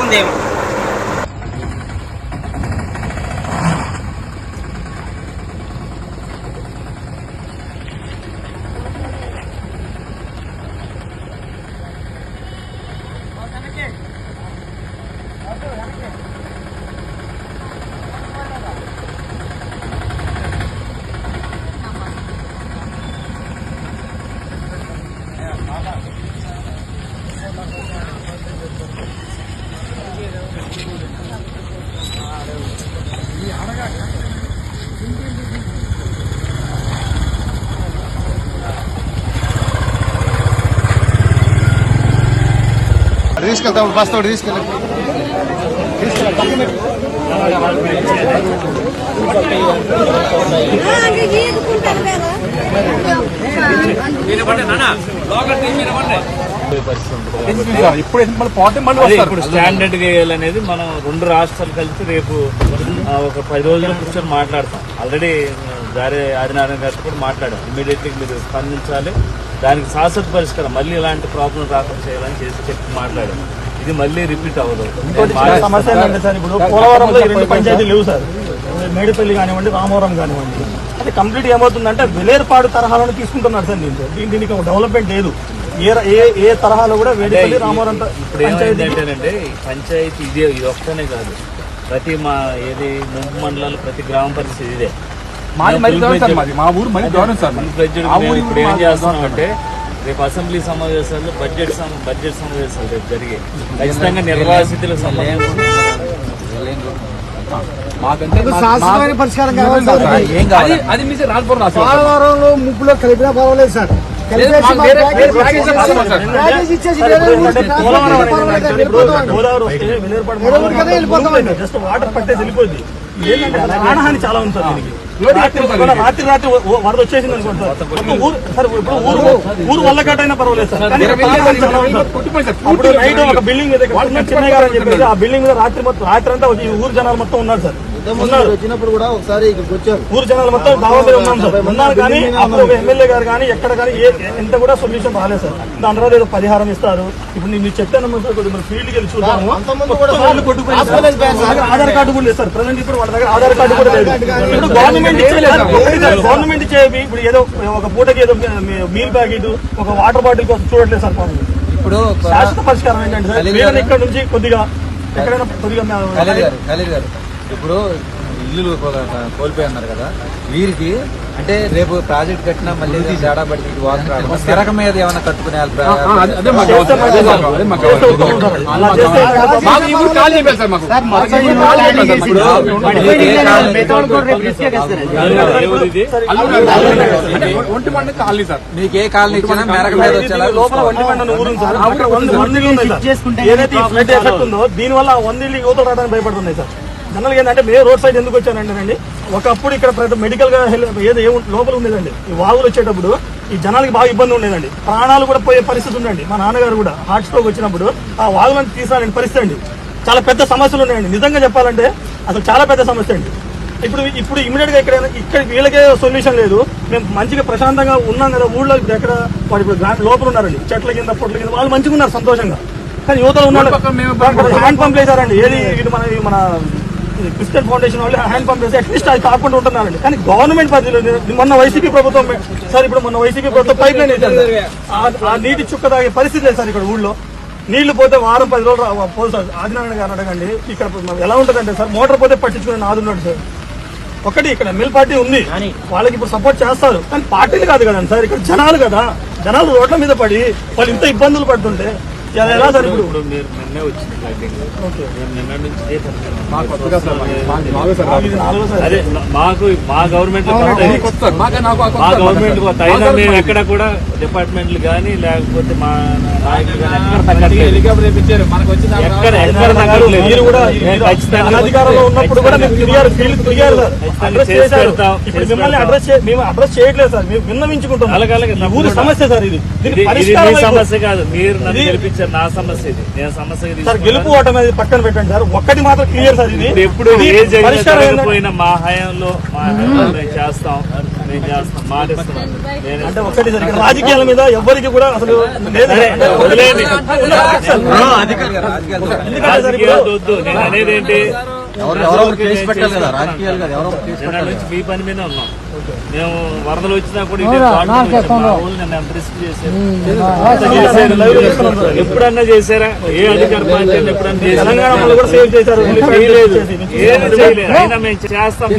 చేసిందేమో. తీసుకెళ్తాం బస్ తోటి తీసుకెళ్ళి ఇప్పుడు స్టాండర్డ్ వేయాలనేది మనం 2 రాష్ట్రాలు కలిసి రేపు ఒక 10 రోజులు కూర్చొని మాట్లాడతాం. ఆల్రెడీ ఆదినారాయణ గారితో కూడా మాట్లాడాం. ఇమీడియట్లీ మీరు స్పందించాలి, దానికి శాశ్వత పరిష్కారం మళ్ళీ ఇలాంటి ప్రాబ్లం రాకుండా చేయాలని చెప్పి మాట్లాడాం. ఇది మళ్ళీ రిపీట్ అవ్వదు. సమస్య ఏంటంటే సార్, ఇప్పుడు పోలవరంలో 2 పంచాయతీలు లేవు సార్, మేడిపల్లి కానివ్వండి, రామవరం కానివ్వండి. అది కంప్లీట్ ఏమవుతుందంటే వేలేరుపాడు తరహాలను తీసుకుంటున్నారు సార్. దీనికి డెవలప్మెంట్ లేదు. ఏ తరహాలో కూడా వేడిపల్లి రామవరం. ఇప్పుడు ఏమైందంటేనంటే పంచాయతీ ఇది ఒక్కనే కాదు, ప్రతి ముంపు మండలాలు ప్రతి గ్రామ పరిస్థితి ఇదే. ఇప్పుడు ఏం చేస్తున్నాం అంటే రేపు అసెంబ్లీ సమావేశాలు బడ్జెట్ సమావేశాలు రేపు జరిగే ఖచ్చితంగా నిర్వాసితులకు సంబంధించి పోలవరంలో ముప్పులో కలిపినా పర్వాలేదు సార్. జస్ట్ వాటర్ పట్టేసి వెళ్ళిపోద్ది. ఏంటంటే ప్రాణహాని చాలా ఉంది సార్. రాత్రి వరద వచ్చేసింది అనుకోండి సార్. ఇప్పుడు ఊరు వల్లకట్టైనా పర్వాలేదు సార్. ఇప్పుడు నైట్ ఒక బిల్డింగ్ మీద చెన్నై గారు అని చెప్పేసి ఆ బిల్డింగ్ మీద రాత్రి అంతా ఊరు జనాలు మొత్తం ఉన్నారు సార్. వచ్చినప్పుడు కూడా ఒకసారి ఇక్కడికి వచ్చారు ఊరు జనాలు మొత్తం దావా మీద ఉన్నాం సార్. ఉన్నారు కానీ అప్పుడు ఎమ్మెల్యే గారు కానీ ఎక్కడ కానీ ఎంత కూడా సొల్యూషన్ రాలేదు సార్. దాని తర్వాత ఏదో పరిహారం ఇస్తారు. ఇప్పుడు నేను చెప్తాను సార్, కొద్దిగా ఫీల్డ్కి వెళ్ళి చూద్దాము. ఆధార్ కార్డు కూడా లేదు సార్ ప్రజెంట్. ఇప్పుడు వాళ్ళ దగ్గర ఆధార్ కార్డు కూడా లేదు. ఇప్పుడు గవర్నమెంట్ ఇచ్చేవి ఇప్పుడు ఏదో ఒక పూటకి ఏదో మీల్ ప్యాకెట్, ఒక వాటర్ బాటిల్ కోసం చూడట్లేదు సార్. ఇప్పుడు శాశ్వత పరిష్కారం ఏంటంటే సార్, ఇక్కడ నుంచి కొద్దిగా ఎక్కడైనా కొద్దిగా ఇప్పుడు ఇల్లు కోల్పోయి అన్నారు కదా, వీరికి అంటే రేపు ప్రాజెక్ట్ కట్టినా మళ్ళీ తేడా పడితే వాటర్ తెరక మీద ఏమైనా కట్టుకునే మీకు ఏ కాలనీ ఇచ్చినా మెరక మీద వచ్చేలా దీని వల్ల 100 ఇల్లు యువతలు రావడానికి భయపడుతున్నాయి సార్. జనరల్గా ఏంటంటే మేము రోడ్ సైడ్ ఎందుకు వచ్చానంటేనండి, ఒకప్పుడు ఇక్కడ మెడికల్ గా ఏదో లోపల ఉండేదండి. ఈ వాగులు వచ్చేటప్పుడు ఈ జనాలకి బాగా ఇబ్బంది ఉండేదండి. ప్రాణాలు కూడా పోయే పరిస్థితి ఉందండి. మా నాన్నగారు కూడా హార్ట్ స్ట్రోక్ వచ్చినప్పుడు ఆ వాగులను తీసాలని పరిస్థితి అండి. చాలా పెద్ద సమస్యలు ఉన్నాయండి. నిజంగా చెప్పాలంటే అసలు చాలా పెద్ద సమస్య అండి. ఇప్పుడు ఇమీడియట్ గా ఇక్కడ వీళ్ళకే సొల్యూషన్ లేదు. మేము మంచిగా ప్రశాంతంగా ఉన్నాం కదా ఊళ్ళో. ఇప్పుడు ఎక్కడ వాడు ఇప్పుడు లోపల ఉన్నారండి, చెట్ల కింద పొట్ల కింద వాళ్ళు మంచిగా ఉన్నారు సంతోషంగా. కానీ యువతలు ఉన్నాడు హ్యాండ్ పంప్ వేశారండి. ఏది ఇది మన క్రిస్టియన్ ఫౌండేషన్ వాళ్ళు హ్యాండ్ పంప్ వేసి అట్లీస్ట్ అది కాకుండా ఉంటున్నారండి. కానీ గవర్నమెంట్ పరిధిలో మొన్న వైసీపీ ప్రభుత్వం సార్, ఇప్పుడు మొన్న వైసీపీ ప్రభుత్వం పైప్ లైన్ వేశారు. ఆ నీటి చుక్క తాగే పరిస్థితి లేదు సార్. ఇక్కడ ఊళ్ళో నీళ్లు పోతే వారం 10 రోజులు పోదు సార్. ఆదినారాయణ గారు అడగండి ఇక్కడ ఎలా ఉంటుందంటే సార్, మోటార్ పోతే పట్టించుకునే నాదున్నాడు సార్. ఒకటి ఇక్కడ మిల్ పార్టీ ఉంది, వాళ్ళకి ఇప్పుడు సపోర్ట్ చేస్తారు. కానీ పార్టీలు కాదు కదండి సార్, ఇక్కడ జనాలు కదా. జనాలు రోడ్ల మీద పడి వాళ్ళు ఇంత ఇబ్బందులు పడుతుంటే ఎలా సార్? ఇప్పుడు మీరు నిన్నే వచ్చింది నిన్న నుంచి అదే మాకు మా గవర్నమెంట్ మేము ఎక్కడ కూడా డిపార్ట్మెంట్లు కానీ లేకపోతే మా నాయకులు కానీ మీరు కూడా అధికారంలో ఉన్నప్పుడు కూడా మిమ్మల్ని అడ్రస్ చేయట్లేదు సార్. మేము విన్నవించుకుంటాం. ఊరి సమస్య సార్ ఇది. సమస్య కాదు, మీరు నన్ను గెలిపించారు. నా సమస్య ఇది. నేను సమస్య సార్ గెలుపు ఓటమి అనేది పక్కన పెట్టండి సార్. ఒక్కటి మాత్రం క్లియర్ సార్, ఇది ఎప్పుడు ఏ జరిగిపోయినా మా హయాంలో చేస్తాం. మేము చేస్తాం, మాటిస్తున్నాను. నేను అంటే ఒక్కటి సార్, ఇక్కడ రాజకీయాల మీద ఎవరికి కూడా అసలు లేదు. సరే, వదిలేయండి. ఎందుకంటే సార్ ఇప్పుడు రాజకీయాలు వద్దు. నేను అనేది ఏంటి, ఎవరో కేసు పెట్టాలి కదా, రాజకీయాలు కదా, ఎవరో కేసు నిన్న పెట్టాలి. నుంచి మీ పని మీద ఉన్నాం. మేము వరదలు వచ్చినా కూడా ఇదే పాటు వచ్చాం. మా ఊళ్ళు నిన్న ఎంత రిస్క్ చేశారు. ఎప్పుడన్నా చేశారా? ఏ అధికార పార్టీ ఎప్పుడన్నా చేశారా? తెలంగాణ వాళ్ళు కూడా సేవ్ చేశారు. చేయలేదు. ఏది చేయలేదు. అయినా మేము చేస్తాం.